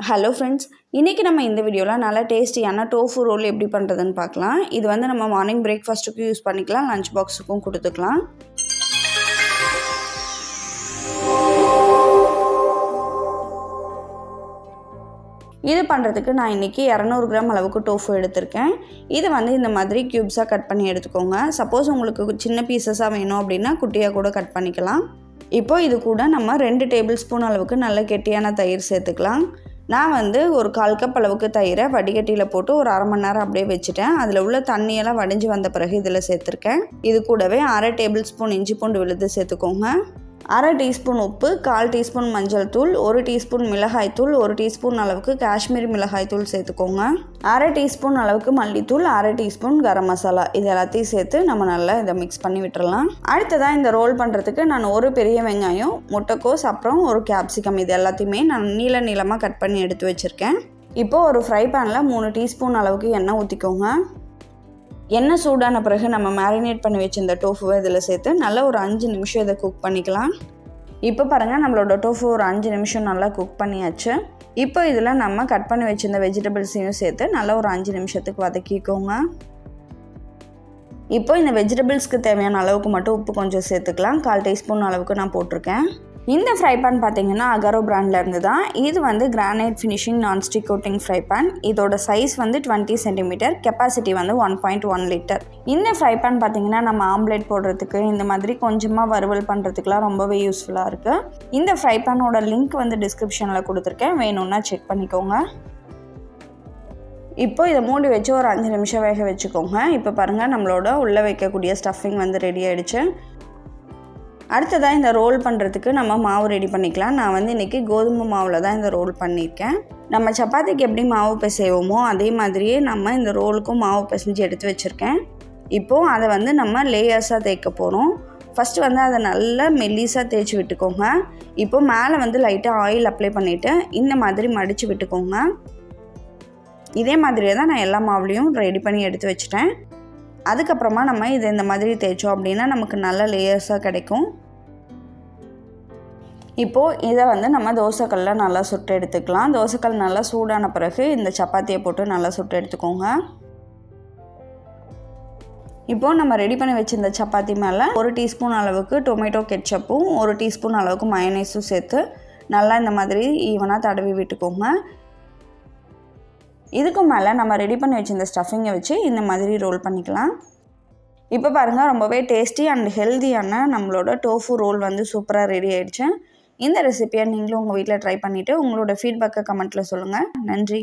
Hello friends, இன்றைக்கி நம்ம இந்த வீடியோவில் நல்லா டேஸ்டியான டோஃபு ரோல் எப்படி பண்ணுறதுன்னு பார்க்கலாம். இது வந்து நம்ம மார்னிங் பிரேக்ஃபாஸ்ட்டுக்கும் யூஸ் பண்ணிக்கலாம், லஞ்ச் பாக்ஸுக்கும் கொடுத்துக்கலாம். இது பண்ணுறதுக்கு நான் இன்றைக்கி 200 கிராம் அளவுக்கு டோஃபு எடுத்திருக்கேன். இது வந்து இந்த மாதிரி க்யூப்ஸாக கட் பண்ணி எடுத்துக்கோங்க. சப்போஸ் உங்களுக்கு சின்ன பீசஸாக வேணும் அப்படின்னா குட்டியாக கூட கட் பண்ணிக்கலாம். இப்போது இது கூட நம்ம 2 டேபிள் ஸ்பூன் அளவுக்கு நல்ல கெட்டியான தயிர் சேர்த்துக்கலாம். நான் வந்து ஒரு 1/4 கப் அளவுக்கு தயிரை வடிகட்டியில் போட்டு ஒரு அரை மணி நேரம் அப்படியே வச்சுட்டேன். அதில் உள்ள தண்ணியெல்லாம் வடிஞ்சு வந்த பிறகு இதில் சேர்த்துருக்கேன். இது கூடவே 1/2 டேபிள் ஸ்பூன் இஞ்சி பூண்டு விழுது சேர்த்துக்கோங்க. 1/2 டீஸ்பூன் உப்பு, 1/4 டீஸ்பூன் மஞ்சள் தூள், 1 டீஸ்பூன் மிளகாய் தூள், 1 டீஸ்பூன் அளவுக்கு காஷ்மீரி மிளகாய் தூள் சேர்த்துக்கோங்க. 1/2 டீஸ்பூன் அளவுக்கு மல்லித்தூள், 1/2 டீஸ்பூன் கரம் மசாலா, இது எல்லாத்தையும் சேர்த்து நம்ம நல்லா இதை மிக்ஸ் பண்ணி விட்டுறலாம். அடுத்ததாக இந்த ரோல் பண்ணுறதுக்கு நான் ஒரு பெரிய வெங்காயம், முட்டைக்கோஸ், அப்புறம் ஒரு கேப்சிகம், இது எல்லாத்தையுமே நான் நீளமாக கட் பண்ணி எடுத்து வச்சுருக்கேன். இப்போது ஒரு ஃப்ரை பேனில் 3 டீஸ்பூன் அளவுக்கு எண்ணெய் ஊற்றிக்கோங்க. எண்ணெய் சூடான பிறகு நம்ம மேரினேட் பண்ணி வச்சுருந்த டோஃபுவை இதில் சேர்த்து நல்லா ஒரு 5 நிமிஷம் இதை குக் பண்ணிக்கலாம். இப்போ பாருங்கள், நம்மளோட டோஃபு ஒரு 5 நிமிஷம் நல்லா குக் பண்ணியாச்சு. இப்போ இதில் நம்ம கட் பண்ணி வச்சுருந்த வெஜிடபிள்ஸையும் சேர்த்து நல்லா ஒரு 5 நிமிஷத்துக்கு வதக்கிக்கோங்க. இப்போ இந்த வெஜிடபிள்ஸ்க்கு தேவையான அளவுக்கு மட்டும் உப்பு கொஞ்சம் சேர்த்துக்கலாம். 1/4 டீஸ்பூன் அளவுக்கு நான் போட்டிருக்கேன். இந்த ஃப்ரை பேன் பார்த்தீங்கன்னா அகாரோ பிராண்ட்லேருந்து தான். இது வந்து granite finishing nonstick coating fry pan. இதோட சைஸ் வந்து 20 சென்டிமீட்டர், கெப்பாசிட்டி வந்து 1.1 லிட்டர். இந்த ஃப்ரை பேன் பார்த்தீங்கன்னா நம்ம ஆம்லேட் போடுறதுக்கு, இந்த மாதிரி கொஞ்சமாக வறுவல் பண்ணுறதுக்குலாம் ரொம்பவே யூஸ்ஃபுல்லாக இருக்குது. இந்த ஃப்ரை பேனோட லிங்க் வந்து டிஸ்கிரிப்ஷனில் கொடுத்துருக்கேன், வேணும்னா செக் பண்ணிக்கோங்க. இப்போ இதை மூடி வச்சு ஒரு 5 நிமிஷம் வேக வச்சுக்கோங்க. இப்போ பாருங்கள், நம்மளோட உள்ளே வைக்கக்கூடிய ஸ்டஃபிங் வந்து ரெடி ஆகிடுச்சு. அடுத்ததாக இந்த ரோல் பண்ணுறதுக்கு நம்ம மாவு ரெடி பண்ணிக்கலாம். நான் வந்து இன்றைக்கி கோதுமை மாவில் தான் இந்த ரோல் பண்ணியிருக்கேன். நம்ம சப்பாத்திக்கு எப்படி மாவு பிசைவோமோ அதே மாதிரியே நம்ம இந்த ரோலுக்கும் மாவு பிசைஞ்சு எடுத்து வச்சுருக்கேன். இப்போது அதை வந்து நம்ம லேயர்ஸாக தேய்க்க போகிறோம். ஃபஸ்ட்டு வந்து அதை நல்லா மெல்லிஸாக தேய்ச்சி விட்டுக்கோங்க. இப்போது மேலே வந்து லைட்டாக ஆயில் அப்ளை பண்ணிவிட்டு இந்த மாதிரி மடித்து விட்டுக்கோங்க. இதே மாதிரியே தான் நான் எல்லா மாவுலேயும் ரெடி பண்ணி எடுத்து வச்சுட்டேன். அதுக்கப்புறமா நம்ம இதை இந்த மாதிரி தேய்ச்சோம் அப்படின்னா நமக்கு நல்ல லேயர்ஸாக கிடைக்கும். இப்போது இதை வந்து நம்ம தோசைக்கல்லில் நல்லா சுட்டு எடுத்துக்கலாம். தோசைக்கல் நல்லா சூடான பிறகு இந்த சப்பாத்தியை போட்டு நல்லா சுட்டு எடுத்துக்கோங்க. இப்போது நம்ம ரெடி பண்ணி வச்சுருந்த சப்பாத்தி மேலே 1 டீஸ்பூன் அளவுக்கு டொமேட்டோ கெட்சப்பும் 1 டீஸ்பூன் அளவுக்கு மயோனைஸும் சேர்த்து நல்லா இந்த மாதிரி ஈவனாக தடவி விட்டுக்கோங்க. இதுக்கு மேலே நம்ம ரெடி பண்ணி வச்சுருந்த ஸ்டஃபிங்கை வச்சு இந்த மாதிரி ரோல் பண்ணிக்கலாம். இப்போ பாருங்கள், ரொம்பவே டேஸ்டி அண்ட் ஹெல்த்தியான நம்மளோட டோஃபு ரோல் வந்து சூப்பராக ரெடி ஆகிடுச்சு. இந்த ரெசிபியை நீங்களும் உங்கள் வீட்டில் ட்ரை பண்ணிவிட்டு உங்களோட ஃபீட்பேக்கை கமெண்ட்டில் சொல்லுங்கள். நன்றி.